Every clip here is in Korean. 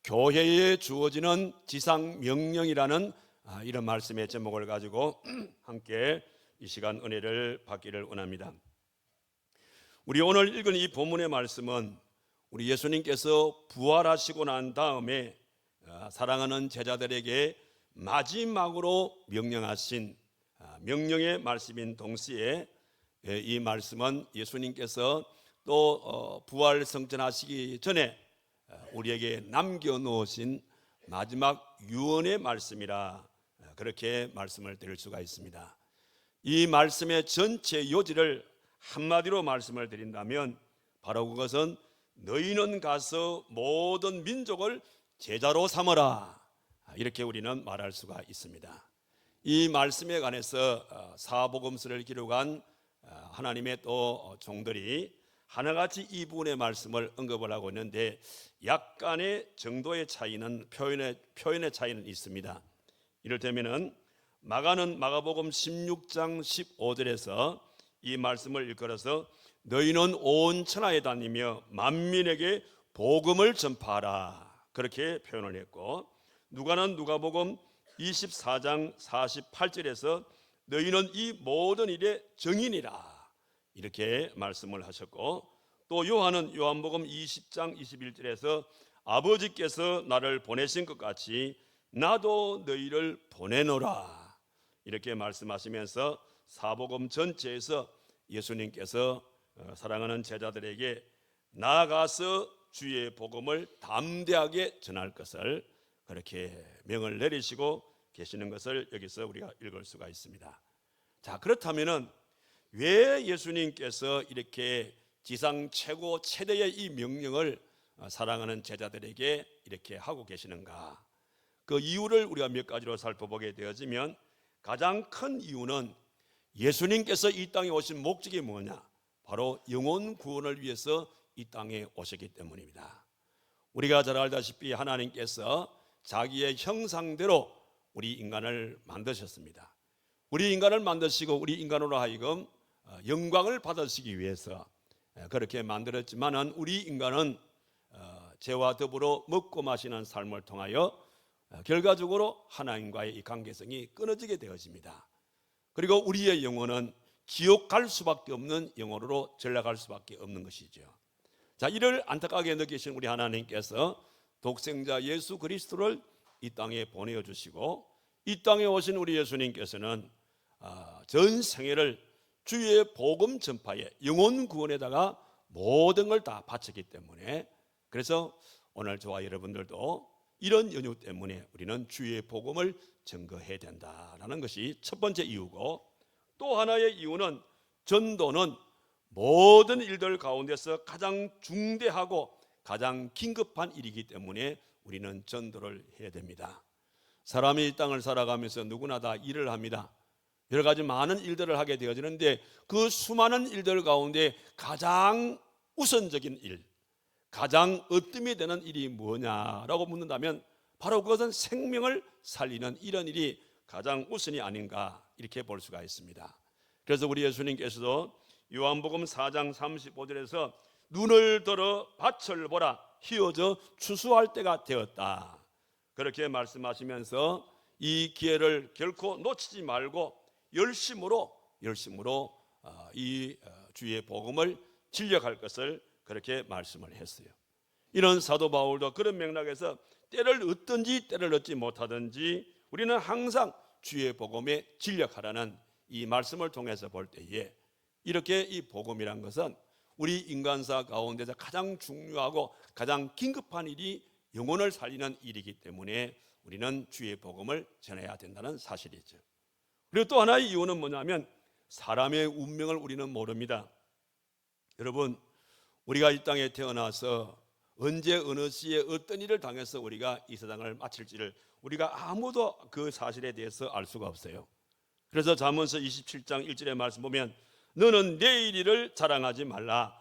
교회에 주어지는 지상 명령이라는 이런 말씀의 제목을 가지고 함께 이 시간 은혜를 받기를 원합니다. 우리 오늘 읽은 이 본문의 말씀은 우리 예수님께서 부활하시고 난 다음에 사랑하는 제자들에게 마지막으로 명령하신 명령의 말씀인 동시에 이 말씀은 예수님께서 또 부활 성천하시기 전에 우리에게 남겨놓으신 마지막 유언의 말씀이라 그렇게 말씀을 드릴 수가 있습니다. 이 말씀의 전체 요지를 한마디로 말씀을 드린다면 바로 그것은 너희는 가서 모든 민족을 제자로 삼으라, 이렇게 우리는 말할 수가 있습니다. 이 말씀에 관해서 사복음서를 기록한 하나님의 또 종들이 하나같이 이 부분의 말씀을 언급을 하고 있는데 약간의 정도의 차이는 표현의 차이는 있습니다. 이를테면은 마가는 마가복음 16장 15절에서 이 말씀을 일컬어서 너희는 온 천하에 다니며 만민에게 복음을 전파하라, 그렇게 표현을 했고, 누가는 누가복음 24장 48절에서 너희는 이 모든 일의 증인이라, 이렇게 말씀을 하셨고, 또 요한은 요한복음 20장 21절에서 아버지께서 나를 보내신 것 같이 나도 너희를 보내노라, 이렇게 말씀하시면서 사복음 전체에서 예수님께서 사랑하는 제자들에게 나아가서 주의 복음을 담대하게 전할 것을 그렇게 명을 내리시고 계시는 것을 여기서 우리가 읽을 수가 있습니다. 자, 그렇다면은 왜 예수님께서 이렇게 지상 최고 최대의 이 명령을 사랑하는 제자들에게 이렇게 하고 계시는가? 그 이유를 우리가 몇 가지로 살펴보게 되어지면 가장 큰 이유는 예수님께서 이 땅에 오신 목적이 뭐냐? 바로 영혼 구원을 위해서 이 땅에 오셨기 때문입니다. 우리가 잘 알다시피 하나님께서 자기의 형상대로 우리 인간을 만드셨습니다. 우리 인간을 만드시고 우리 인간으로 하여금 영광을 받으시기 위해서 그렇게 만들었지만은 우리 인간은 죄와 더불어 먹고 마시는 삶을 통하여 결과적으로 하나님과의 이 관계성이 끊어지게 되어집니다. 그리고 우리의 영혼은 지옥 갈 수밖에 없는 영혼으로 전락할 수밖에 없는 것이죠. 자, 이를 안타깝게 느끼신 우리 하나님께서 독생자 예수 그리스도를 이 땅에 보내주시고 이 땅에 오신 우리 예수님께서는 전 생애를 주의 복음 전파에 영혼 구원에다가 모든 걸 다 바쳤기 때문에, 그래서 오늘 저와 여러분들도 이런 연유 때문에 우리는 주의 복음을 증거해야 된다라는 것이 첫 번째 이유고, 또 하나의 이유는 전도는 모든 일들 가운데서 가장 중대하고 가장 긴급한 일이기 때문에 우리는 전도를 해야 됩니다. 사람이 이 땅을 살아가면서 누구나 다 일을 합니다. 여러 가지 많은 일들을 하게 되어지는데 그 수많은 일들 가운데 가장 우선적인 일, 가장 으뜸이 되는 일이 뭐냐라고 묻는다면 바로 그것은 생명을 살리는 이런 일이 가장 우선이 아닌가, 이렇게 볼 수가 있습니다. 그래서 우리 예수님께서도 요한복음 4장 35절에서 눈을 들어 밭을 보라, 휘어져 추수할 때가 되었다, 그렇게 말씀하시면서 이 기회를 결코 놓치지 말고 열심으로 이 주의 복음을 진력할 것을 그렇게 말씀을 했어요. 이런 사도 바울도 그런 맥락에서 때를 얻든지 때를 얻지 못하든지 우리는 항상 주의 복음에 진력하라는 이 말씀을 통해서 볼 때에, 이렇게 이 복음이란 것은 우리 인간사 가운데서 가장 중요하고 가장 긴급한 일이 영혼을 살리는 일이기 때문에 우리는 주의 복음을 전해야 된다는 사실이죠. 그리고 또 하나의 이유는 뭐냐면 사람의 운명을 우리는 모릅니다. 여러분, 우리가 이 땅에 태어나서 언제 어느 시에 어떤 일을 당해서 우리가 이 세상을 마칠지를 우리가 아무도 그 사실에 대해서 알 수가 없어요. 그래서 잠언서 27장 1절의 말씀 보면 너는 내일 일을 자랑하지 말라,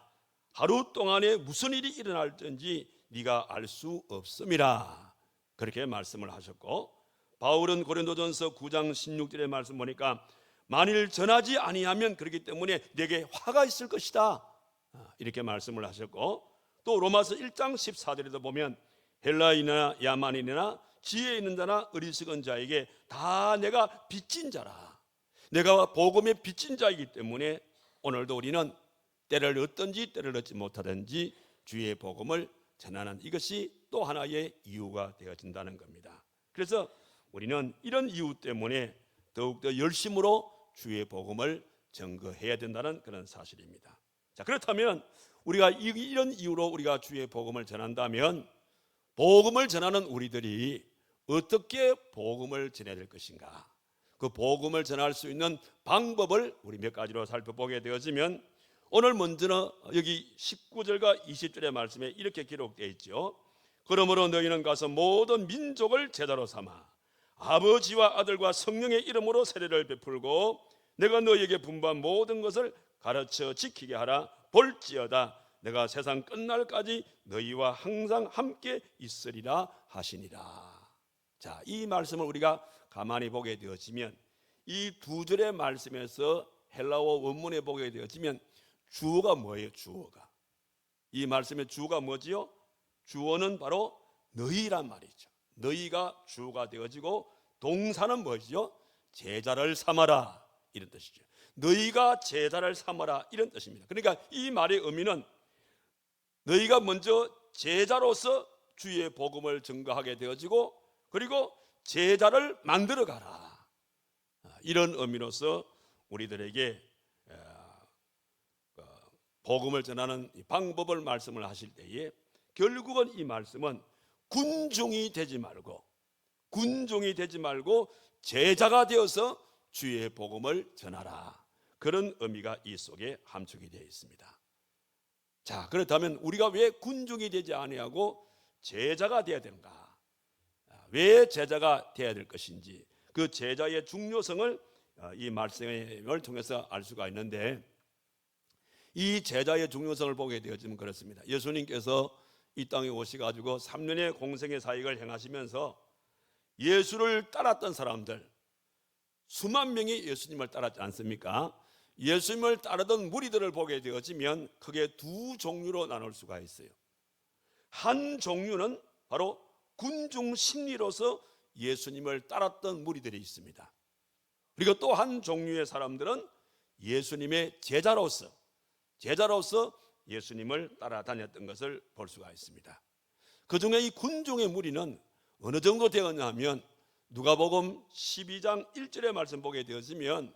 하루 동안에 무슨 일이 일어날든지 네가 알 수 없음이라, 그렇게 말씀을 하셨고, 바울은 고린도전서 9장 16절의 말씀 보니까 만일 전하지 아니하면 그렇기 때문에 내게 화가 있을 것이다, 이렇게 말씀을 하셨고, 또 로마서 1장 14절에도 보면 헬라인이나 야만인이나 지혜 있는 자나 어리석은 자에게 다 내가 빚진 자라. 내가 복음의 빚진 자이기 때문에 오늘도 우리는 때를 얻든지 때를 얻지 못하든지 주의 복음을 전하는 이것이 또 하나의 이유가 되어진다는 겁니다. 그래서 우리는 이런 이유 때문에 더욱더 열심으로 주의 복음을 증거해야 된다는 그런 사실입니다. 자, 그렇다면 우리가 이런 이유로 우리가 주의 복음을 전한다면 복음을 전하는 우리들이 어떻게 복음을 전해야 될 것인가? 그 복음을 전할 수 있는 방법을 우리 몇 가지로 살펴보게 되어지면 오늘 먼저는 여기 19절과 20절의 말씀에 이렇게 기록되어 있죠. 그러므로 너희는 가서 모든 민족을 제자로 삼아 아버지와 아들과 성령의 이름으로 세례를 베풀고 내가 너희에게 분부한 모든 것을 가르쳐 지키게 하라. 볼지어다 내가 세상 끝날까지 너희와 항상 함께 있으리라 하시니라. 자, 이 말씀을 우리가 가만히 보게 되어지면 이 두 절의 말씀에서 헬라어 원문에 보게 되어지면 주어가 뭐예요? 주어가 이 말씀의 주어가 뭐지요? 주어는 바로 너희란 말이죠. 너희가 주어가 되어지고 동사는 뭐지요? 제자를 삼아라 이런 뜻이죠. 너희가 제자를 삼아라 이런 뜻입니다. 그러니까 이 말의 의미는 너희가 먼저 제자로서 주의 복음을 증거하게 되어지고 그리고 제자를 만들어 가라. 이런 의미로서 우리들에게 복음을 전하는 방법을 말씀을 하실 때에 결국은 이 말씀은 군중이 되지 말고 제자가 되어서 주의 복음을 전하라. 그런 의미가 이 속에 함축이 되어 있습니다. 자, 그렇다면 우리가 왜 군중이 되지 아니하고 제자가 되어야 되는가? 왜 제자가 되어야 될 것인지 그 제자의 중요성을 이 말씀을 통해서 알 수가 있는데 이 제자의 중요성을 보게 되어지면 그렇습니다. 예수님께서 이 땅에 오셔가지고 3년의 공생의 사역을 행하시면서 예수를 따랐던 사람들 수만 명이 예수님을 따랐지 않습니까? 예수님을 따르던 무리들을 보게 되어지면 크게 두 종류로 나눌 수가 있어요. 한 종류는 바로 군중 심리로서 예수님을 따랐던 무리들이 있습니다. 그리고 또 한 종류의 사람들은 예수님의 제자로서 예수님을 따라다녔던 것을 볼 수가 있습니다. 그중에 이 군중의 무리는 어느 정도 되었냐면 누가복음 12장 1절의 말씀 보게 되어지면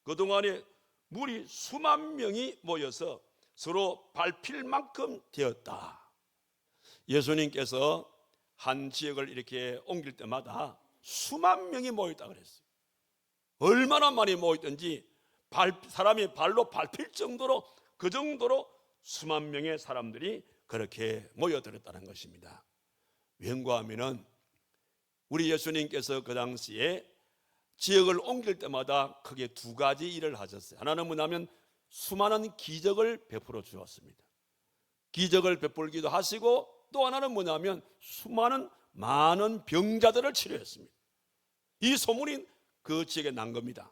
그동안에 무리 수만 명이 모여서 서로 밟힐 만큼 되었다. 예수님께서 한 지역을 이렇게 옮길 때마다 수만 명이 모였다 그랬어요. 얼마나 많이 모였든지 사람이 발로 밟힐 정도로 그 정도로 수만 명의 사람들이 그렇게 모여들었다는 것입니다. 왠가 하면은 우리 예수님께서 그 당시에 지역을 옮길 때마다 크게 두 가지 일을 하셨어요. 하나는 뭐냐면 수많은 기적을 베풀어 주었습니다. 기적을 베풀기도 하시고 또 하나는 뭐냐면 많은 병자들을 치료했습니다. 이 소문이 그 지역에 난 겁니다.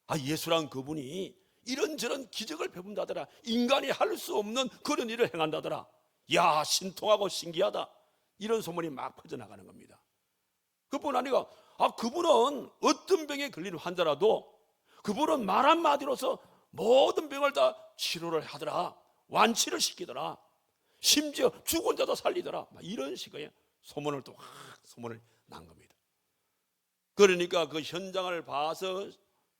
아, 예수란 그분이 이런저런 기적을 베푼다더라. 인간이 할 수 없는 그런 일을 행한다더라. 야, 신통하고 신기하다. 이런 소문이 막 퍼져나가는 겁니다. 그뿐 아니라 그분은 어떤 병에 걸린 환자라도 그분은 말 한마디로서 모든 병을 다 치료를 하더라. 완치를 시키더라. 심지어 죽은 자도 살리더라. 이런 식의 소문을 난 겁니다. 그러니까 그 현장을 봐서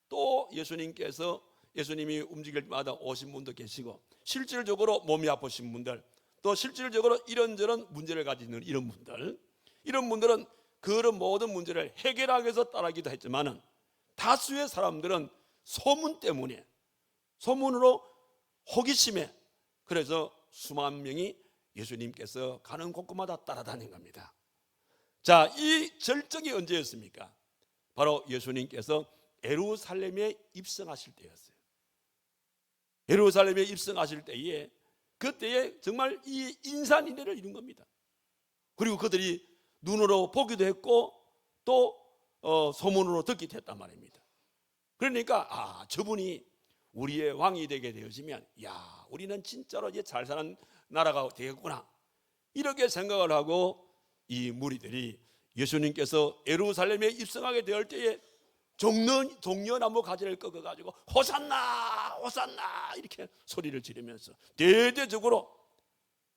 또 예수님이 움직일 때마다 오신 분도 계시고 실질적으로 몸이 아프신 분들 또 실질적으로 이런저런 문제를 가지는 이런 분들은 그런 모든 문제를 해결하기 위해서 따라기도 했지만은 다수의 사람들은 소문으로 호기심에 그래서 수만 명이 예수님께서 가는 곳곳마다 따라다닌 겁니다. 자, 이 절정이 언제였습니까? 바로 예수님께서 예루살렘에 입성하실 때였어요. 예루살렘에 입성하실 때에 그때에 정말 이 인산인해를 이룬 겁니다. 그리고 그들이 눈으로 보기도 했고 또 소문으로 듣기도 했단 말입니다. 그러니까 저분이 우리의 왕이 되게 되어지면 우리는 진짜로 이제 잘 사는 나라가 되겠구나. 이렇게 생각을 하고 이 무리들이 예수님께서 예루살렘에 입성하게 될 때에 종려나무 가지를 꺾어가지고 호산나 호산나 이렇게 소리를 지르면서 대대적으로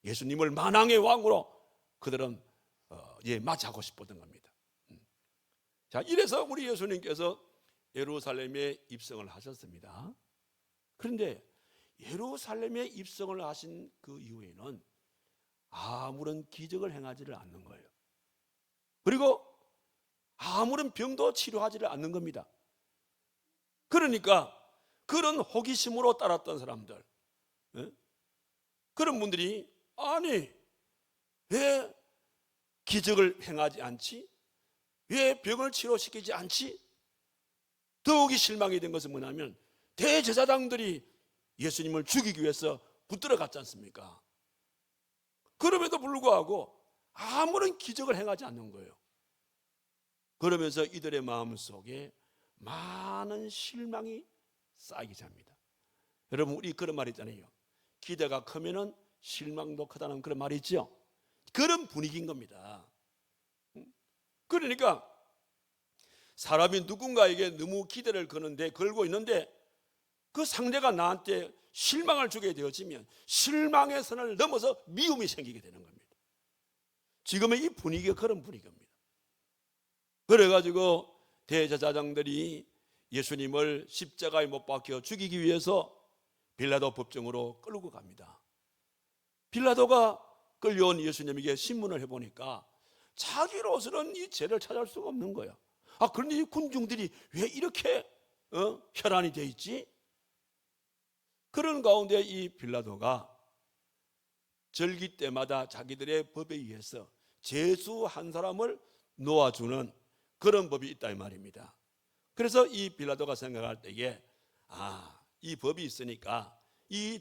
예수님을 만왕의 왕으로 그들은 맞이하고 싶었던 겁니다. 자, 이래서 우리 예수님께서 예루살렘에 입성을 하셨습니다. 그런데 예루살렘에 입성을 하신 그 이후에는 아무런 기적을 행하지를 않는 거예요. 그리고 아무런 병도 치료하지를 않는 겁니다. 그러니까 그런 호기심으로 따랐던 사람들, 그런 분들이 아니 왜 기적을 행하지 않지? 왜 병을 치료시키지 않지? 더욱이 실망이 된 것은 뭐냐면 대제사장들이 예수님을 죽이기 위해서 붙들어 갔지 않습니까? 그럼에도 불구하고 아무런 기적을 행하지 않는 거예요. 그러면서 이들의 마음속에 많은 실망이 쌓이기 시작합니다. 여러분, 우리 그런 말 있잖아요. 기대가 크면은 실망도 크다는 그런 말이 있죠. 그런 분위기인 겁니다. 그러니까 사람이 누군가에게 너무 기대를 걸고 있는데 그 상대가 나한테 실망을 주게 되어지면 실망의 선을 넘어서 미움이 생기게 되는 겁니다. 지금의 이 분위기가 그런 분위기입니다. 그래가지고 대제사장들이 예수님을 십자가에 못 박혀 죽이기 위해서 빌라도 법정으로 끌고 갑니다. 빌라도가 끌려온 예수님에게 신문을 해보니까 자기로서는 이 죄를 찾을 수가 없는 거야. 그런데 이 군중들이 왜 이렇게 혈안이 돼 있지? 그런 가운데 이 빌라도가 절기 때마다 자기들의 법에 의해서 죄수 한 사람을 놓아주는 그런 법이 있다 이 말입니다. 그래서 이 빌라도가 생각할 때에 이 법이 있으니까 이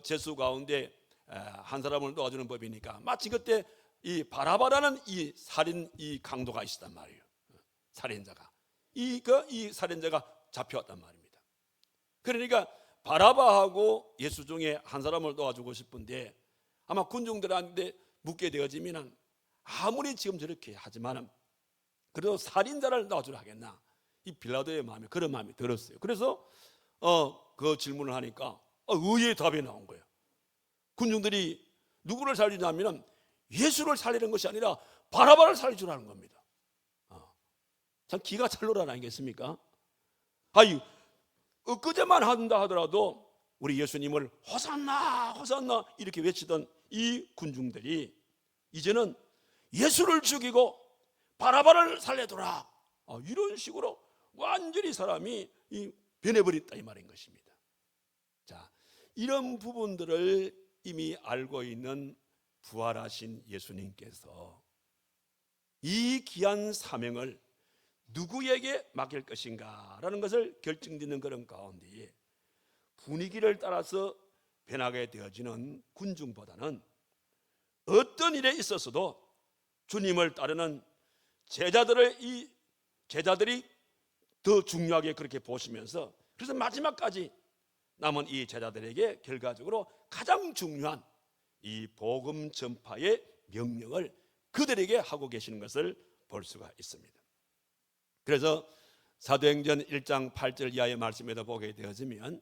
죄수 가운데 한 사람을 놓아주는 법이니까 마치 그때 이 바라바라는 이 살인 이 강도가 있었단 말이에요. 살인자가 이 살인자가 잡혀왔단 말입니다. 그러니까 바라바하고 예수 중에 한 사람을 놓아주고 싶은데 아마 군중들한테 묻게 되어지면 아무리 지금 저렇게 하지만은 그래도 살인자를 놔주려 하겠나? 이 빌라도의 마음에 그런 마음이 들었어요. 그래서 그 질문을 하니까 의외의 답이 나온 거예요. 군중들이 누구를 살리냐면 예수를 살리는 것이 아니라 바라바를 살려주라는 겁니다. 참 기가 찰노란 아니겠습니까? 엊그제만 한다 하더라도 우리 예수님을 호산나 호산나 이렇게 외치던 이 군중들이 이제는 예수를 죽이고 바라바를 살려두라 이런 식으로 완전히 사람이 변해버렸다 이 말인 것입니다. 자, 이런 부분들을 이미 알고 있는 부활하신 예수님께서 이 귀한 사명을 누구에게 맡길 것인가 라는 것을 결정짓는 그런 가운데에 분위기를 따라서 변하게 되어지는 군중보다는 어떤 일에 있어서도 주님을 따르는 제자들이 더 중요하게 그렇게 보시면서 그래서 마지막까지 남은 이 제자들에게 결과적으로 가장 중요한 이 복음 전파의 명령을 그들에게 하고 계시는 것을 볼 수가 있습니다. 그래서 사도행전 1장 8절 이하의 말씀에도 보게 되어지면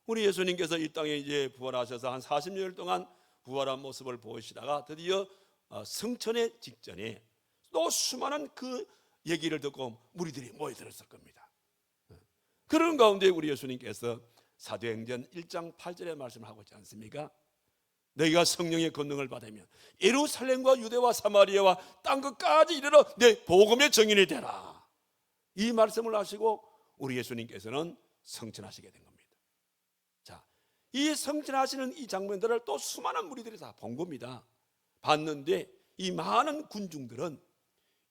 우리 예수님께서 이 땅에 이제 부활하셔서 한 40년 동안 부활한 모습을 보이시다가 드디어 성천의 직전에 또 수많은 그 얘기를 듣고 무리들이 모여들었을 겁니다. 그런 가운데 우리 예수님께서 사도행전 1장 8절의 말씀을 하고 있지 않습니까? 너희가 성령의 권능을 받으면 예루살렘과 유대와 사마리아와 땅 끝까지 이르러 내 복음의 증인이 되라. 이 말씀을 하시고 우리 예수님께서는 성천하시게 된 겁니다. 자, 이 성천하시는 이 장면들을 또 수많은 무리들이 다 본 겁니다. 봤는데 이 많은 군중들은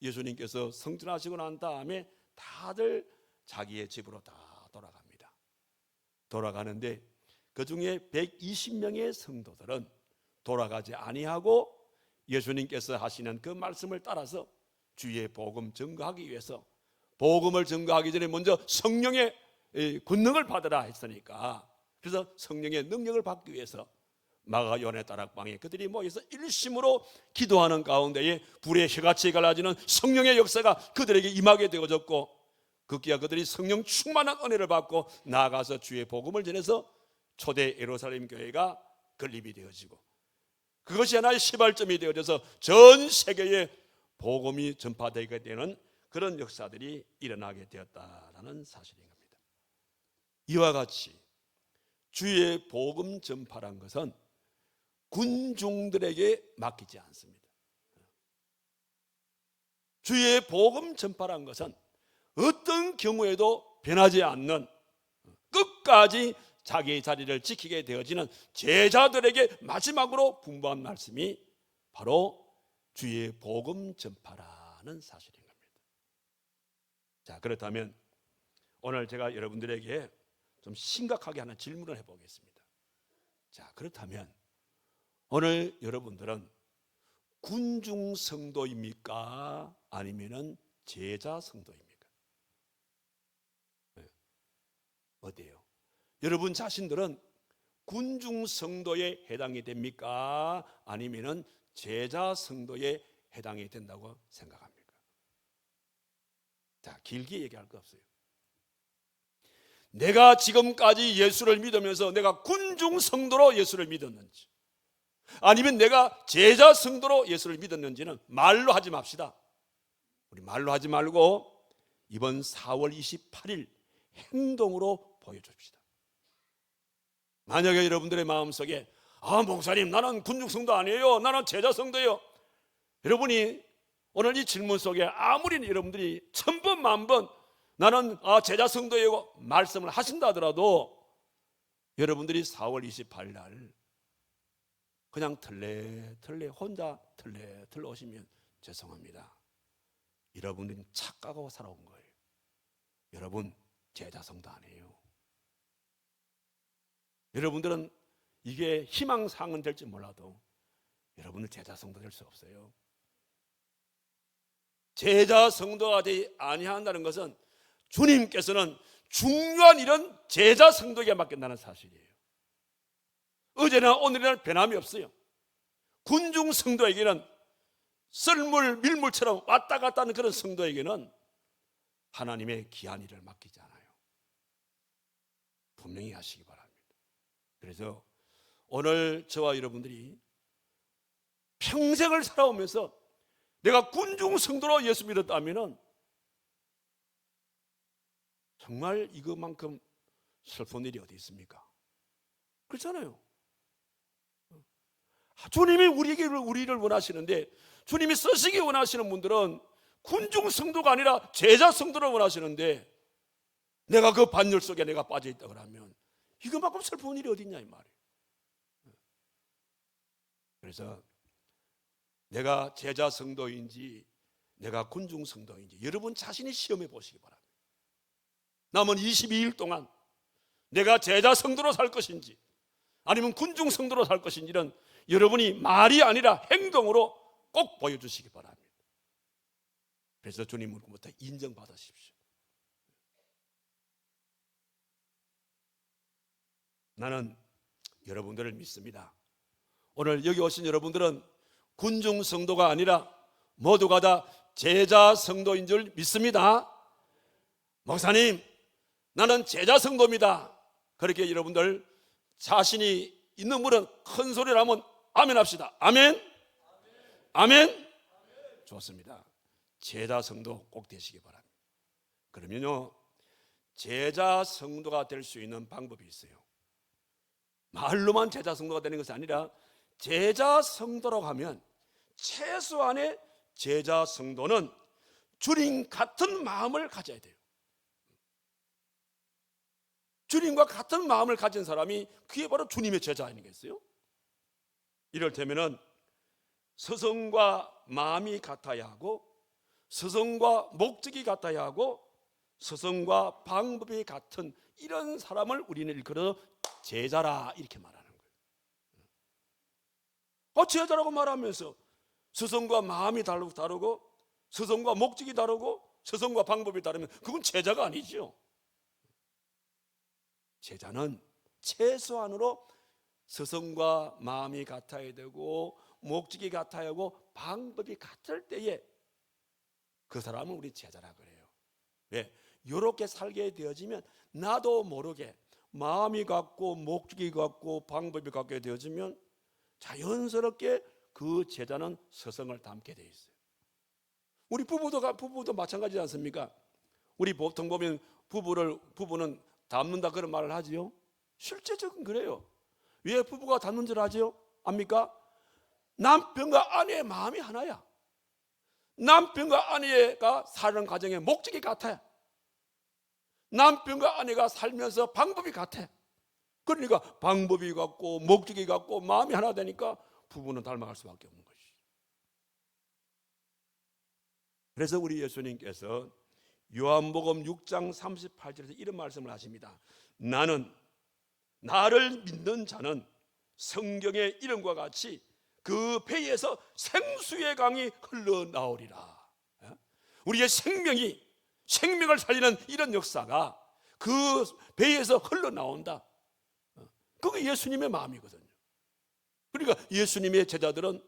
예수님께서 성천하시고 난 다음에 다들 자기의 집으로 다 돌아갑니다. 돌아가는데 그 중에 120명의 성도들은 돌아가지 아니하고 예수님께서 하시는 그 말씀을 따라서 주의 복음 증거하기 위해서 복음을 증거하기 전에 먼저 성령의 권능을 받으라 했으니까 그래서 성령의 능력을 받기 위해서 마가 요한의 다락방에 그들이 모여서 일심으로 기도하는 가운데에 불의 혀같이 갈라지는 성령의 역사가 그들에게 임하게 되어졌고, 급기야 그들이 성령 충만한 은혜를 받고 나아가서 주의 복음을 전해서 초대 예루살렘 교회가 건립이 되어지고, 그것이 하나의 시발점이 되어져서 전 세계에 복음이 전파되게 되는 그런 역사들이 일어나게 되었다라는 사실인 겁니다. 이와 같이 주의 복음 전파란 것은 군중들에게 맡기지 않습니다. 주의 복음 전파란 것은 어떤 경우에도 변하지 않는, 끝까지 자기의 자리를 지키게 되어지는 제자들에게 마지막으로 분부한 말씀이 바로 주의 복음 전파라는 사실인 겁니다. 자, 그렇다면 오늘 제가 여러분들에게 좀 심각하게 하는 질문을 해보겠습니다. 자, 그렇다면 오늘 여러분들은 군중 성도입니까? 아니면은 제자 성도입니까? 어때요? 여러분 자신들은 군중 성도에 해당이 됩니까? 아니면은 제자 성도에 해당이 된다고 생각합니까? 자, 길게 얘기할 거 없어요. 내가 지금까지 예수를 믿으면서 내가 군중 성도로 예수를 믿었는지, 아니면 내가 제자 성도로 예수를 믿었는지는 말로 하지 맙시다. 우리 말로 하지 말고 이번 4월 28일 행동으로 보여줍시다. 만약에 여러분들의 마음속에 목사님 나는 군중 성도 아니에요, 나는 제자 성도예요, 여러분이 오늘 이 질문 속에 아무리 여러분들이 1000번 만번 나는 제자 성도예요 말씀을 하신다 하더라도, 여러분들이 4월 28일 날 그냥 털레 혼자 털레 오시면 죄송합니다. 여러분들은 착각하고 살아온 거예요. 여러분 제자 성도 아니에요. 여러분들은 이게 희망사항은 될지 몰라도 여러분은 제자 성도 될 수 없어요. 제자 성도가 되지 아니한다는 것은 주님께서는 중요한 일은 제자 성도에게 맡긴다는 사실이에요. 어제나 오늘이나 변함이 없어요. 군중 성도에게는 썰물 밀물처럼 왔다 갔다 하는 그런 성도에게는 하나님의 귀한 일을 맡기지 않아요. 분명히 하시기 바랍니다. 그래서 오늘 저와 여러분들이 평생을 살아오면서 내가 군중 성도로 예수 믿었다면 정말 이것만큼 슬픈 일이 어디 있습니까? 그렇잖아요. 주님이 우리를 원하시는데, 주님이 쓰시기 원하시는 분들은 군중 성도가 아니라 제자 성도를 원하시는데, 내가 그 반열 속에 내가 빠져있다 그러면 이것만큼 슬픈 일이 어디 있냐 이 말이에요. 그래서 내가 제자 성도인지 내가 군중 성도인지 여러분 자신이 시험해 보시기 바랍니다. 남은 22일 동안 내가 제자 성도로 살 것인지 아니면 군중 성도로 살 것인지는 여러분이 말이 아니라 행동으로 꼭 보여주시기 바랍니다. 그래서 주님으로부터 인정받으십시오. 나는 여러분들을 믿습니다. 오늘 여기 오신 여러분들은 군중 성도가 아니라 모두가 다 제자 성도인 줄 믿습니다. 목사님, 나는 제자 성도입니다. 그렇게 여러분들 자신이 있는 분은 큰 소리를 하면 아멘 합시다. 아멘. 아멘. 좋습니다. 제자 성도 꼭 되시기 바랍니다. 그러면요, 제자 성도가 될 수 있는 방법이 있어요. 말로만 제자 성도가 되는 것이 아니라 제자 성도라고 하면 최소한의 제자 성도는 주님 같은 마음을 가져야 돼요. 주님과 같은 마음을 가진 사람이 그게 바로 주님의 제자 아니겠어요? 이를테면은 서성과 마음이 같아야 하고, 서성과 목적이 같아야 하고, 서성과 방법이 같은 이런 사람을 우리는 일컬어 제자라 이렇게 말하는 거예요. 제자라고 말하면서 서성과 마음이 다르고 서성과 목적이 다르고 서성과 방법이 다르면 그건 제자가 아니죠. 제자는 최소한으로 서성과 마음이 같아야 되고 목적이 같아야 하고 방법이 같을 때에 그 사람은 우리 제자라 그래요. 왜? 이렇게 살게 되어지면 나도 모르게 마음이 같고 목적이 같고 방법이 같게 되어지면 자연스럽게 그 제자는 서성을 담게 돼 있어요. 우리 부부도 마찬가지지 않습니까? 우리 보통 보면 부부는 닮는다 그런 말을 하지요. 실제적은 그래요. 왜 부부가 닮는 줄 아죠? 압니까? 남편과 아내의 마음이 하나야. 남편과 아내가 사는 가정의 목적이 같아요. 남편과 아내가 살면서 방법이 같아. 그러니까 방법이 같고 목적이 같고 마음이 하나 되니까 부부는 닮아갈 수밖에 없는 것이죠. 그래서 우리 예수님께서 요한복음 6장 38절에서 이런 말씀을 하십니다. 나를 믿는 자는 성경의 이름과 같이 그 배에서 생수의 강이 흘러나오리라. 우리의 생명을 살리는 이런 역사가 그 배에서 흘러나온다. 그게 예수님의 마음이거든요. 그러니까 예수님의 제자들은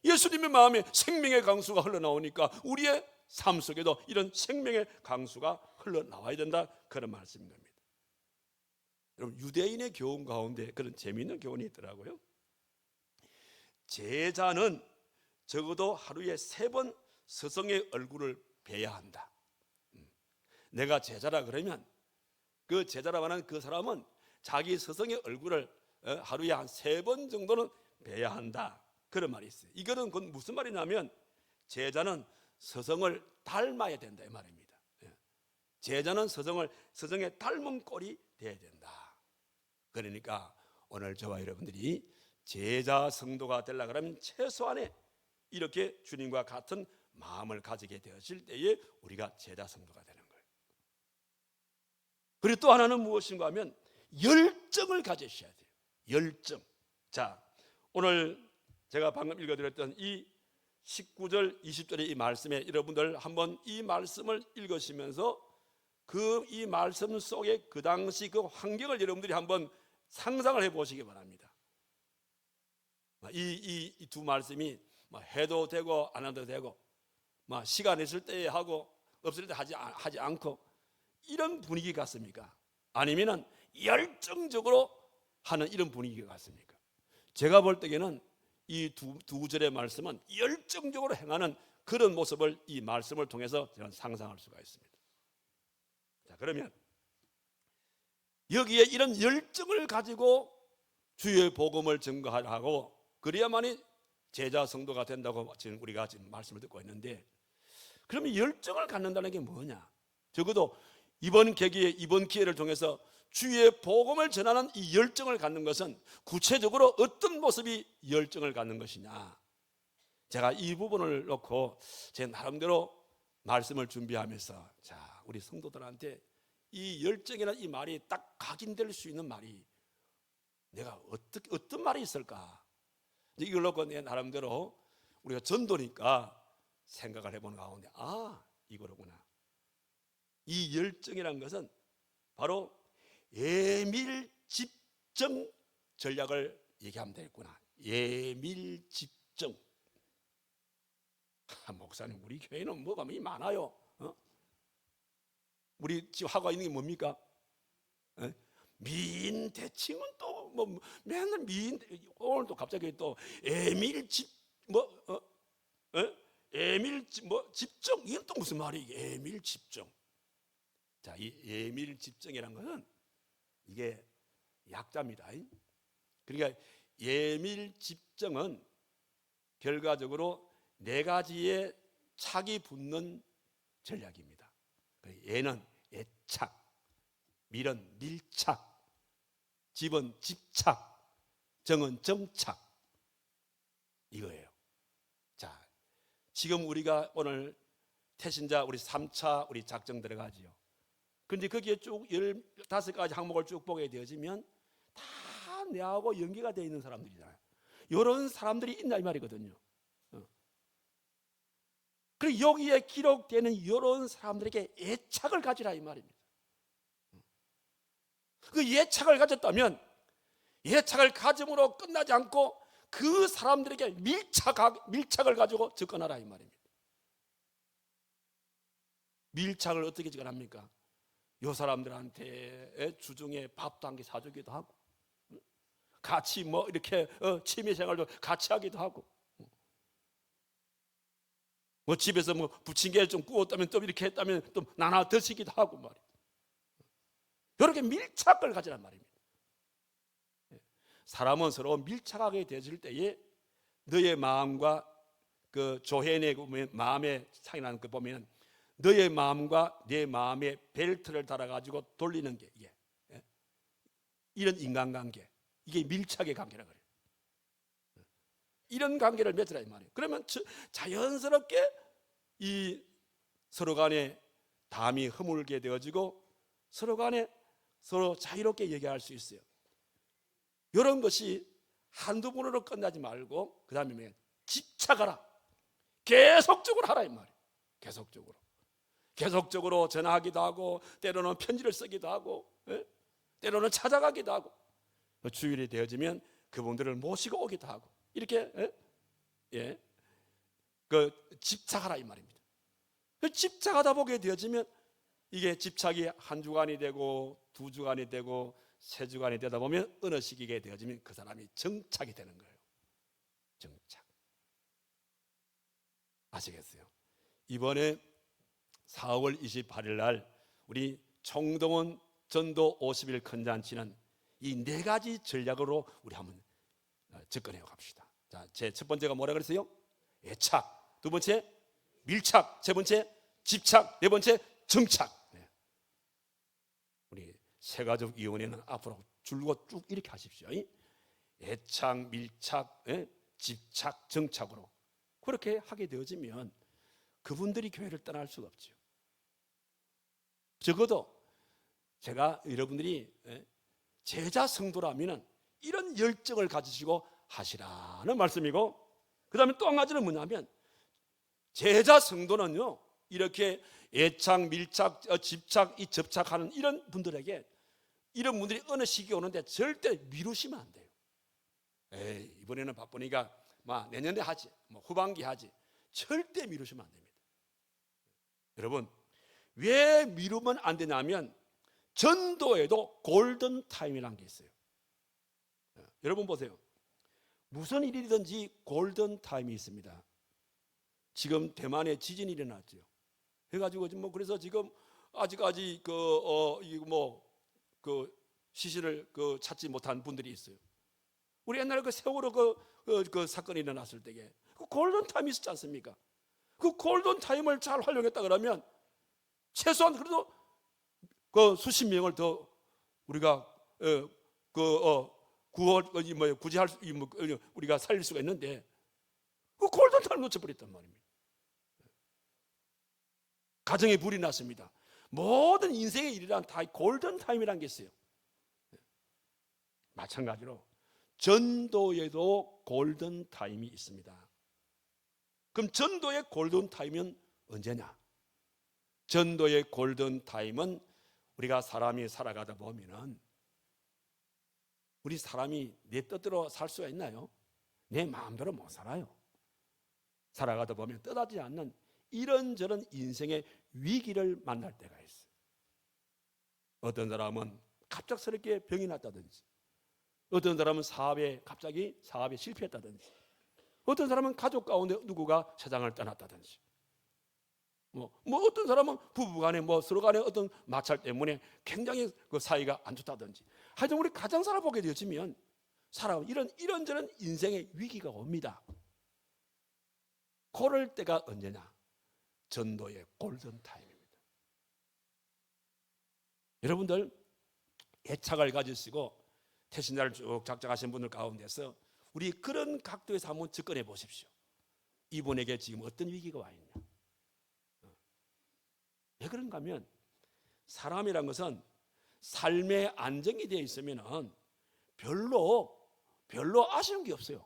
예수님의 마음에 생명의 강수가 흘러나오니까 우리의 삶 속에도 이런 생명의 강수가 흘러나와야 된다, 그런 말씀인 겁니다. 여러분, 유대인의 교훈 가운데 그런 재미있는 교훈이 있더라고요. 제자는 적어도 하루에 3번 스승의 얼굴을 뵈야 한다. 내가 제자라 그러면 그 제자라고 하는 그 사람은 자기 스승의 얼굴을 하루에 한 3번 정도는 뵈야 한다, 그런 말이 있어요. 이거는 무슨 말이냐면 제자는 스승을 닮아야 된다 이 말입니다. 제자는 스승의 닮은 꼴이 돼야 된다. 그러니까 오늘 저와 여러분들이 제자 성도가 되려고 하면 최소한의 이렇게 주님과 같은 마음을 가지게 되었을 때에 우리가 제자 성도가 되는 거예요. 그리고 또 하나는 무엇인가 하면 열정을 가지셔야 돼요. 열정. 자, 오늘 제가 방금 읽어드렸던 이 19절 20절의 이 말씀에 여러분들 한번 이 말씀을 읽으시면서 이 말씀 속에 그 당시 그 환경을 여러분들이 한번 상상을 해보시기 바랍니다. 이 두 말씀이 해도 되고 안 해도 되고 시간 있을 때 하고 없을 때 하지 않고 이런 분위기 같습니까? 아니면은 열정적으로 하는 이런 분위기 같습니까? 제가 볼 때에는 이 두 절의 말씀은 열정적으로 행하는 그런 모습을 이 말씀을 통해서 저는 상상할 수가 있습니다. 자, 그러면 여기에 이런 열정을 가지고 주의 복음을 증거하고 그래야만이 제자 성도가 된다고 지금 우리가 지금 말씀을 듣고 있는데, 그러면 열정을 갖는다는 게 뭐냐? 적어도 이번 기회를 통해서 주의 복음을 전하는 이 열정을 갖는 것은 구체적으로 어떤 모습이 열정을 갖는 것이냐? 제가 이 부분을 놓고 제 나름대로 말씀을 준비하면서 자, 우리 성도들한테 이 열정이라는 이 말이 딱 각인될 수 있는 말이 내가 어떤 말이 있을까? 이걸 놓고 내 나름대로 우리가 전도니까 생각을 해보는 가운데 이거로구나. 이 열정이라는 것은 바로 예밀집정 전략을 얘기하면 되겠구나. 예밀집정. 목사님, 우리 교회는 뭐가 많아요. 우리 지금 하고 있는 게 뭡니까? 미인 대칭은 또 맨날 미인, 오늘 또 갑자기 또 예밀집 집정, 이건 또 무슨 말이에요? 예밀집정. 자, 이 예밀집정이라는 것은 이게 약자입니다. 그러니까 예밀집정은 결과적으로 4가지의 착이 붙는 전략입니다. 예는 애착, 밀은 밀착, 집은 집착, 정은 정착, 이거예요. 자, 지금 우리가 오늘 태신자 우리 3차 우리 작정 들어가지요. 근데 거기에 쭉 15가지 항목을 쭉 보게 되어지면 다 내하고 연계가 되어 있는 사람들이잖아요. 이런 사람들이 있나 이 말이거든요. 그리고 여기에 기록되는 이런 사람들에게 애착을 가지라 이 말입니다. 그 애착을 가졌다면 애착을 가짐으로 끝나지 않고 그 사람들에게 밀착을 가지고 접근하라 이 말입니다. 밀착을 어떻게 접근합니까? 요 사람들한테 주중에 밥도 한 개 사주기도 하고, 같이 뭐 이렇게 취미 생활도 같이 하기도 하고, 뭐 집에서 뭐 부침개 좀 구웠다면 또 이렇게 했다면 또 나눠 드시기도 하고 말이에요. 이렇게 밀착을 가지란 말입니다. 사람은 서로 밀착하게 되질 때에 너의 마음과 그 조혜의 마음의 차이 나는 거 보면 너의 마음과 내 마음의 벨트를 달아가지고 돌리는 게 이게 이런 인간관계, 이게 밀착의 관계라고 그래요. 이런 관계를 맺으라 이 말이에요. 그러면 자연스럽게 이 서로 간에 담이 허물게 되어지고 서로 간에 서로 자유롭게 얘기할 수 있어요. 이런 것이 한두 번으로 끝나지 말고 그 다음에 집착하라, 계속적으로 하라 이 말이에요. 계속적으로 전화하기도 하고, 때로는 편지를 쓰기도 하고, 때로는 찾아가기도 하고, 주일이 되어지면 그분들을 모시고 오기도 하고, 이렇게 그 집착하라 이 말입니다. 집착하다 보게 되어지면 이게 집착이 한 주간이 되고 두 주간이 되고 세 주간이 되다 보면 어느 시기에 되어지면 그 사람이 정착이 되는 거예요. 정착. 아시겠어요? 이번에 4월 28일 날 우리 총동원 전도 50일 큰잔치는 이 네 가지 전략으로 우리 한번 접근해 갑시다. 자, 제 첫 번째가 뭐라 그랬어요? 애착. 두 번째 밀착. 세 번째 집착. 네 번째 정착. 우리 새가족위원회는 앞으로 줄고 쭉 이렇게 하십시오. 애착, 밀착, 집착, 정착으로 그렇게 하게 되어지면 그분들이 교회를 떠날 수가 없죠. 적어도 제가 여러분들이 제자 성도라면 이런 열정을 가지시고 하시라는 말씀이고, 그 다음에 또 한 가지는 뭐냐면 제자 성도는요 이렇게 애착, 밀착, 집착, 이 접착하는 이런 분들에게, 이런 분들이 어느 시기에 오는데 절대 미루시면 안 돼요. 이번에는 바쁘니까 내년에 하지, 후반기 하지, 절대 미루시면 안 됩니다. 여러분, 왜 미루면 안 되냐면 전도에도 골든 타임이라는 게 있어요. 여러분 보세요. 무슨 일이든지 골든 타임이 있습니다. 지금 대만에 지진이 일어났죠. 해가지고 그래서 지금 아직까지 시신을 찾지 못한 분들이 있어요. 우리 옛날에 그 세월호 그 사건이 일어났을 때에 그 골든 타임이 있었지 않습니까? 그 골든 타임을 잘 활용했다 그러면 최소한 그래도 그 수십 명을 더 우리가 구제할 수, 우리가 살릴 수가 있는데 그 골든 타임 놓쳐버렸단 말입니다. 가정에 불이 났습니다. 모든 인생의 일이란 다 골든 타임이라는 게 있어요. 마찬가지로 전도에도 골든 타임이 있습니다. 그럼 전도의 골든 타임은 언제냐? 전도의 골든 타임은 우리가 사람이 살아가다 보면은 우리 사람이 내 뜻대로 살 수가 있나요? 내 마음대로 못 살아요. 살아가다 보면 뜻하지 않는 이런저런 인생의 위기를 만날 때가 있어요. 어떤 사람은 갑작스럽게 병이 났다든지, 어떤 사람은 갑자기 사업에 실패했다든지, 어떤 사람은 가족 가운데 누구가 세상을 떠났다든지, 어떤 사람은 부부간에 서로 간에 어떤 마찰 때문에 굉장히 그 사이가 안 좋다든지, 하여튼 우리 가정 살아보게 되어지면 이런저런 인생의 위기가 옵니다. 그럴 때가 언제냐? 전도의 골든 타임입니다. 여러분들 애착을 가지시고 태신자를 쭉 작작하신 분들 가운데서 우리 그런 각도에서 한번 접근해 보십시오. 이분에게 지금 어떤 위기가 와 있냐? 왜 그런가 하면 사람이란 것은 삶의 안정이 되어 있으면 별로 아쉬운 게 없어요.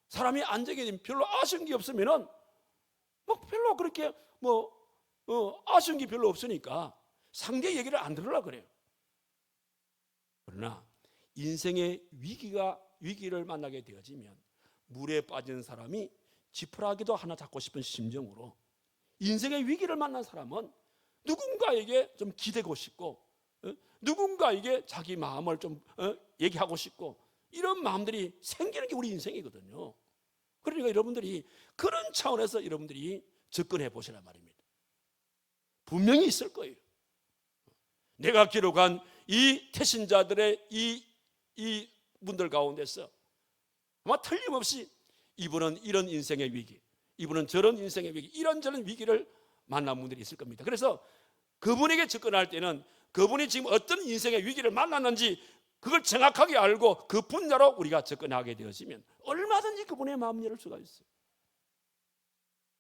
사람이 안정이 되면 별로 아쉬운 게 없으면 별로 그렇게 아쉬운 게 별로 없으니까 상대 얘기를 안 들으려고 그래요. 그러나 인생의 위기를 만나게 되어지면 물에 빠진 사람이 지푸라기도 하나 잡고 싶은 심정으로 인생의 위기를 만난 사람은 누군가에게 좀 기대고 싶고 누군가에게 자기 마음을 좀 얘기하고 싶고 이런 마음들이 생기는 게 우리 인생이거든요. 그러니까 여러분들이 그런 차원에서 여러분들이 접근해 보시란 말입니다. 분명히 있을 거예요. 내가 기록한 이 태신자들의 이 분들 가운데서 아마 틀림없이 이분은 이런 인생의 위기, 이분은 저런 인생의 위기, 이런저런 위기를 만난 분들이 있을 겁니다. 그래서 그분에게 접근할 때는 그분이 지금 어떤 인생의 위기를 만났는지 그걸 정확하게 알고 그 분야로 우리가 접근하게 되어지면 얼마든지 그분의 마음 열을 수가 있어요.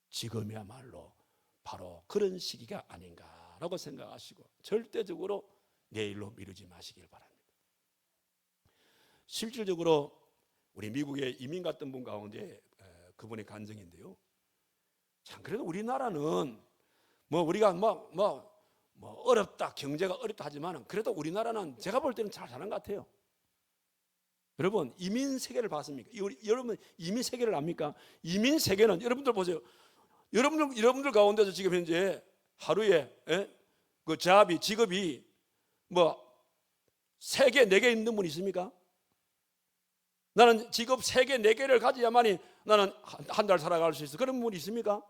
지금이야말로 바로 그런 시기가 아닌가라고 생각하시고 절대적으로 내일로 미루지 마시길 바랍니다. 실질적으로 우리 미국에 이민 갔던 분 가운데 그분의 간증인데요. 참 그래도 우리나라는 우리가 어렵다, 경제가 어렵다 하지만 그래도 우리나라는 제가 볼 때는 잘 사는 것 같아요. 여러분 이민 세계를 봤습니까? 여러분 이민 세계를 압니까? 이민 세계는 여러분들 보세요. 여러분들 가운데서 지금 현재 하루에 그 직업이 세 개, 네 개 있는 분 있습니까? 나는 직업 3개, 4개를 가져야만이 나는 한 달 살아갈 수 있어. 그런 분이 있습니까?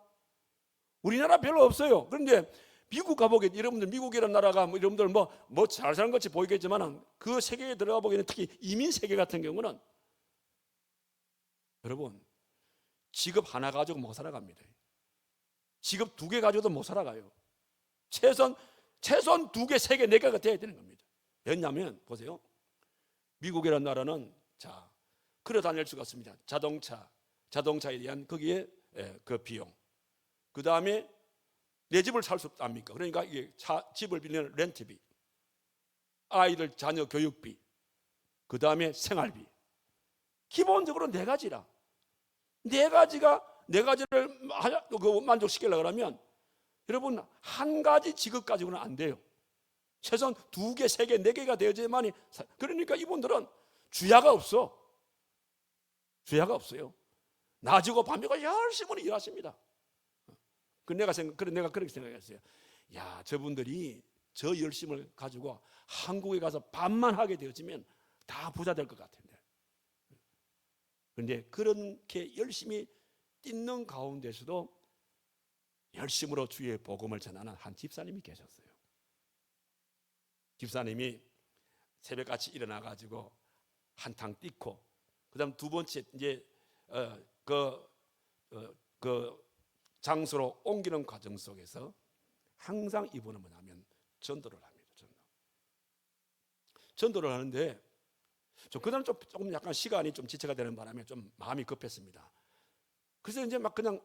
우리나라 별로 없어요. 그런데 미국 가보게 여러분들 미국이라는 나라가 여러분들 잘 사는 것이 보이겠지만 그 세계에 들어가 보기에는 특히 이민 세계 같은 경우는 여러분 직업 하나 가지고 못 살아갑니다. 직업 2개 가지고도 못 살아가요. 최소한 2개, 3개, 4개가 돼야 되는 겁니다. 왜냐하면 보세요. 미국이라는 나라는 걸어 다닐 수가 없습니다. 자동차에 대한 거기에 그 비용. 그 다음에 내 집을 살 수 없답니까? 그러니까 이게 집을 빌리는 렌트비, 아이들 자녀 교육비, 그 다음에 생활비. 기본적으로 4가지라. 4가지를 만족시키려고 그러면 여러분 한 가지 직업 가지고는 안 돼요. 최소한 2개, 3개, 4개가 되어야지만이. 그러니까 이분들은 주야가 없어요. 낮이고 밤이고 열심히 일하십니다. 내가 그렇게 생각했어요. 야, 저분들이 저 열심을 가지고 한국에 가서 반만 하게 되어지면 다 부자 될 것 같은데. 그런데 그렇게 열심히 뛰는 가운데서도 열심으로 주의 복음을 전하는 한 집사님이 계셨어요. 집사님이 새벽같이 일어나 가지고 한탕 뛰고 그다음 2번째 이제 그 장소로 옮기는 과정 속에서 항상 이분은 뭐냐면 전도를 합니다. 전도를 하는데 그날은 조금 약간 시간이 좀 지체가 되는 바람에 좀 마음이 급했습니다. 그래서 이제 막 그냥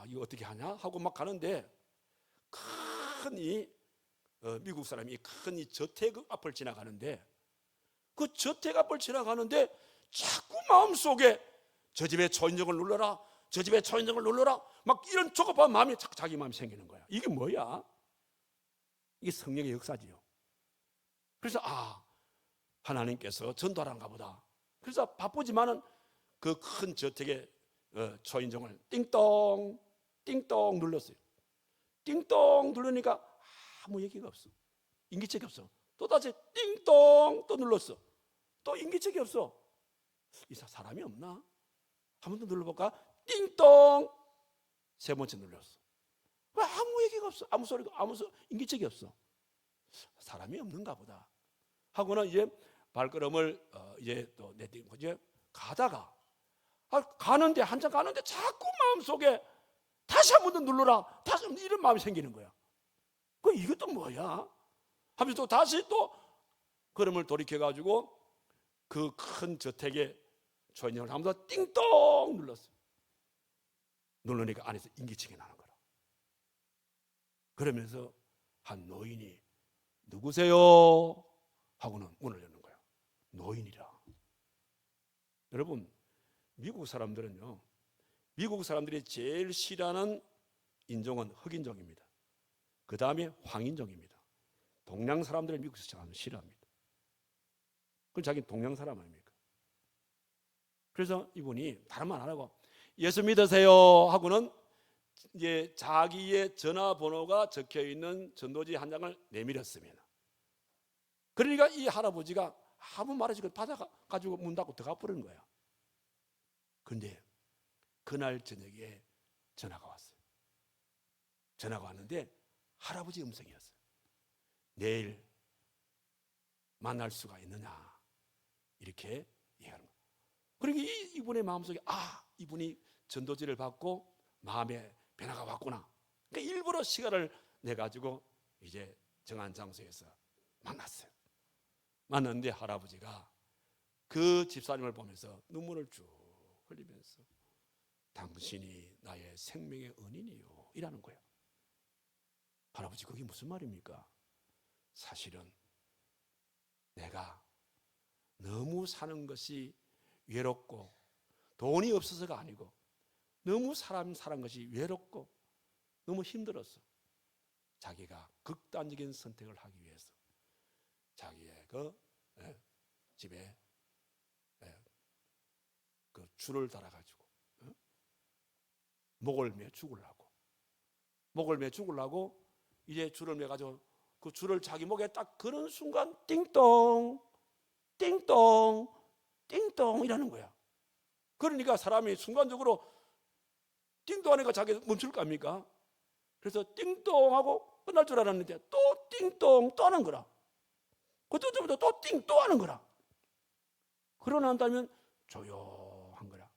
이거 어떻게 하냐 하고 막 가는데 큰 미국 사람이 큰 이 저택 앞을 지나가는데 그 저택 앞을 지나가는데 자꾸 마음속에 저 집에 초인종을 눌러라, 저 집에 초인종을 눌러라 막 이런 조급한 마음이 자기 마음이 생기는 거야. 이게 뭐야? 이게 성령의 역사지요. 그래서 하나님께서 전도하란가 보다. 그래서 바쁘지만은 그 큰 저택의 초인종을 띵동 띵동 눌렀어요. 띵동 누르니까 아무 얘기가 없어. 인기척이 없어. 또다시 띵동 또 눌렀어. 또 인기척이 없어. 이 사람이 없나? 한 번 더 눌러볼까? 띵동 3번째 눌렀어. 왜 아무 얘기가 없어? 아무 소리가 인기척이 없어. 사람이 없는가 보다 하고는 이제 발걸음을 이제 또 내딛고 이제 가다가 가는데 한참 가는데 자꾸 마음속에 다시 한 번 더 눌러라. 다시 이런 마음이 생기는 거야. 이것도 뭐야? 하면서 또 다시 또 걸음을 돌이켜 가지고 그 큰 저택에 초인종을 한 번 더 띵동 눌렀어요. 누르니까 안에서 인기척이 나는 거라. 그러면서 한 노인이 누구세요? 하고는 문을 여는 거야. 노인이라. 여러분 미국 사람들은요, 미국 사람들이 제일 싫어하는 인종은 흑인종입니다. 그 다음에 황인종입니다. 동양 사람들을 미국에서 싫어합니다. 그건 자기 동양 사람 아닙니까? 그래서 이분이 다른 말 안 하고 예수 믿으세요 하고는 이제 자기의 전화번호가 적혀 있는 전도지 한 장을 내밀었습니다. 그러니까 이 할아버지가 아무 말하지 받아가지고 문 닫고 들어가 버린 거야. 그런데 그날 저녁에 전화가 왔어요. 전화가 왔는데 할아버지 음성이었어요. 내일 만날 수가 있느냐 이렇게 얘기하는 거예요. 그러니까 이분의 마음속에 이분이 전도지를 받고 마음에 변화가 왔구나. 그러니까 일부러 시간을 내가지고 이제 정한 장소에서 만났어요. 만났는데 할아버지가 그 집사님을 보면서 눈물을 쭉 흘리면서 당신이 나의 생명의 은인이요 이라는 거예요. 할아버지 그게 무슨 말입니까? 사실은 내가 너무 사는 것이 외롭고 돈이 없어서가 아니고 너무 사는 것이 외롭고 너무 힘들었어. 자기가 극단적인 선택을 하기 위해서 자기의 집에 그 줄을 달아가지고 목을 매 죽으려고 이제 줄을 매가지고 그 줄을 자기 목에 딱 거는 순간 띵동 띵동 띵동 이라는 거야. 그러니까 사람이 순간적으로 띵동 하니까 자기 멈출 거 아닙니까? 그래서 띵동하고 끝날 줄 알았는데 또 띵동 또 하는 거라. 그때부터 또 띵 또 하는 거라. 그러고 난다면 조용한 거라.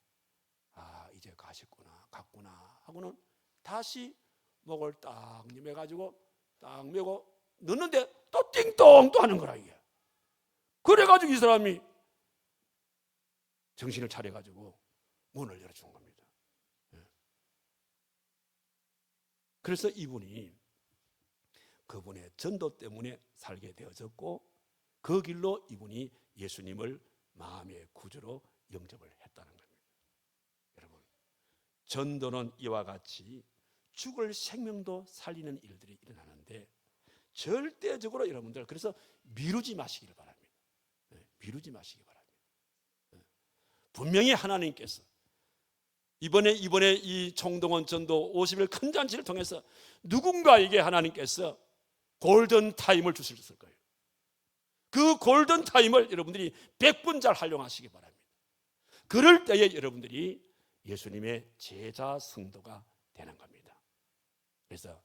이제 갔구나 하고는 다시 목을 딱 매가지고 딱 매고 넣는데 또 띵동 또 하는 거라 이게. 그래가지고 이 사람이 정신을 차려가지고 문을 열어준 겁니다. 그래서 이분이 그분의 전도 때문에 살게 되어졌고 그 길로 이분이 예수님을 마음의 구주로 영접을 했다는 겁니다. 여러분, 전도는 이와 같이 죽을 생명도 살리는 일들이 일어나는데 절대적으로 여러분들 그래서 미루지 마시기를 바랍니다. 미루지 마시기 바랍니다. 분명히 하나님께서 이번에 이 총동원 전도 50일 큰 잔치를 통해서 누군가에게 하나님께서 골든 타임을 주셨을 거예요. 그 골든 타임을 여러분들이 100분 잘 활용하시기 바랍니다. 그럴 때에 여러분들이 예수님의 제자 성도가 되는 겁니다. 그래서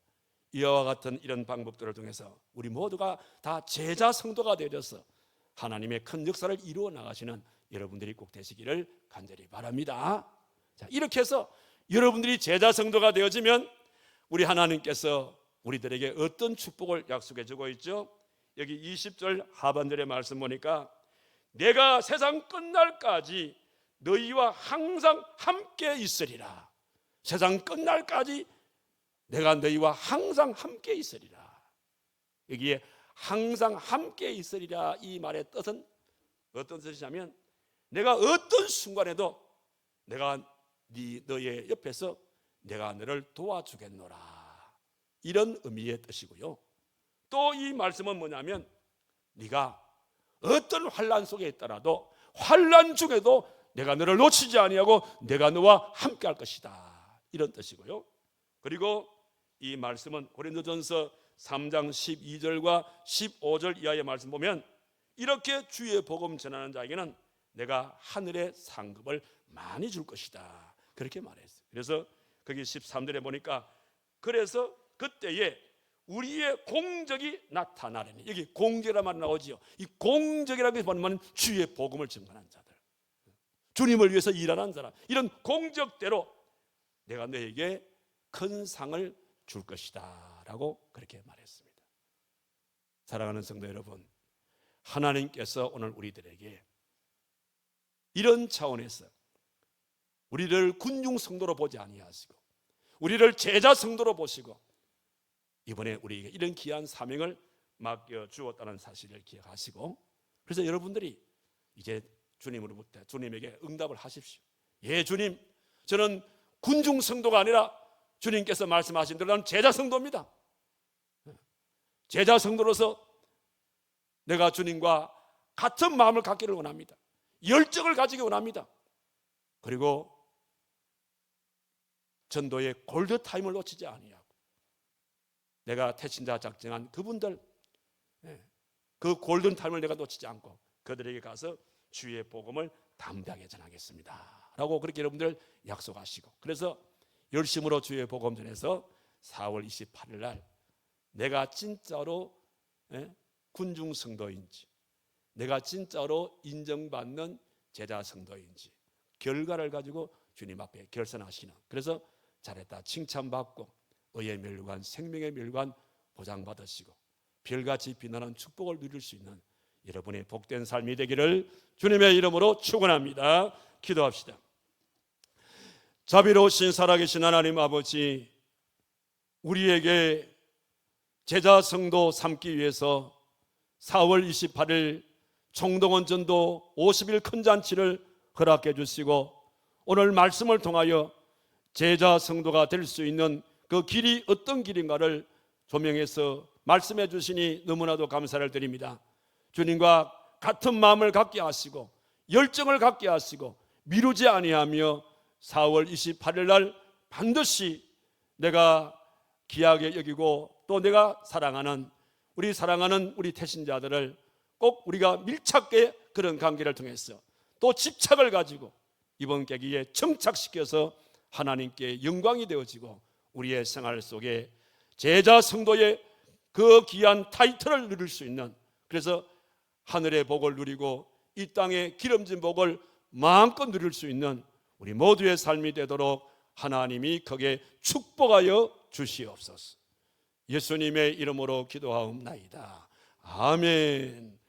이와 같은 이런 방법들을 통해서 우리 모두가 다 제자 성도가 되어서 하나님의 큰 역사를 이루어 나가시는 여러분들이 꼭 되시기를 간절히 바랍니다. 자, 이렇게 해서 여러분들이 제자 성도가 되어지면 우리 하나님께서 우리들에게 어떤 축복을 약속해 주고 있죠? 여기 20절 하반절의 말씀 보니까 내가 세상 끝날까지 너희와 항상 함께 있으리라. 세상 끝날까지 내가 너희와 항상 함께 있으리라. 여기에 항상 함께 있으리라 이 말의 뜻은 어떤 뜻이냐면 내가 어떤 순간에도 내가 너의 옆에서 내가 너를 도와주겠노라 이런 의미의 뜻이고요. 또 이 말씀은 뭐냐면 네가 어떤 환난 속에 있더라도 환난 중에도 내가 너를 놓치지 아니하고 내가 너와 함께 할 것이다 이런 뜻이고요. 그리고 이 말씀은 고린도전서 3장 12절과 15절 이하의 말씀 보면 이렇게 주의 복음 전하는 자에게는 내가 하늘의 상급을 많이 줄 것이다 그렇게 말했어요. 그래서 거기 13절에 보니까 그래서 그때에 우리의 공적이 나타나려니 여기 공적이라는 말이 나오지요. 이 공적이라고 해서 보면 주의 복음을 증거하는 자들, 주님을 위해서 일하는 사람, 이런 공적대로 내가 너에게 큰 상을 줄 것이다 라고 그렇게 말했습니다. 사랑하는 성도 여러분, 하나님께서 오늘 우리들에게 이런 차원에서 우리를 군중 성도로 보지 아니하시고 우리를 제자 성도로 보시고 이번에 우리에게 이런 귀한 사명을 맡겨 주었다는 사실을 기억하시고 그래서 여러분들이 이제 주님으로부터 주님에게 응답을 하십시오. 예 주님, 저는 군중 성도가 아니라 주님께서 말씀하신 대로 나는 제자 성도입니다. 제자 성도로서 내가 주님과 같은 마음을 갖기를 원합니다. 열정을 가지기 원합니다. 그리고 전도의 골드타임을 놓치지 아니하고 내가 태신자 작정한 그분들 그 골든타임을 내가 놓치지 않고 그들에게 가서 주의 복음을 담대하게 전하겠습니다 라고 그렇게 여러분들 약속하시고, 그래서 열심으로 주의 복음 전해서 4월 28일 날 내가 진짜로 군중 성도인지, 내가 진짜로 인정받는 제자 성도인지 결과를 가지고 주님 앞에 결산하시는, 그래서 잘했다 칭찬받고 의의 멸관, 생명의 멸관 보장받으시고 별같이 빛나는 축복을 누릴 수 있는 여러분의 복된 삶이 되기를 주님의 이름으로 축원합니다. 기도합시다. 자비로우신 살아계신 하나님 아버지, 우리에게 제자 성도 삼기 위해서 4월 28일 총동원 전도 50일 큰 잔치를 허락해 주시고 오늘 말씀을 통하여 제자 성도가 될 수 있는 그 길이 어떤 길인가를 조명해서 말씀해 주시니 너무나도 감사를 드립니다. 주님과 같은 마음을 갖게 하시고 열정을 갖게 하시고 미루지 아니하며 4월 28일 날 반드시 내가 귀하게 여기고 또 내가 사랑하는 우리 태신자들을 꼭 우리가 밀착게 그런 관계를 통해서 또 집착을 가지고 이번 계기에 정착시켜서 하나님께 영광이 되어지고 우리의 생활 속에 제자 성도의 그 귀한 타이틀을 누릴 수 있는, 그래서 하늘의 복을 누리고 이 땅의 기름진 복을 마음껏 누릴 수 있는 우리 모두의 삶이 되도록 하나님이 크게 축복하여 주시옵소서. 예수님의 이름으로 기도하옵나이다. 아멘.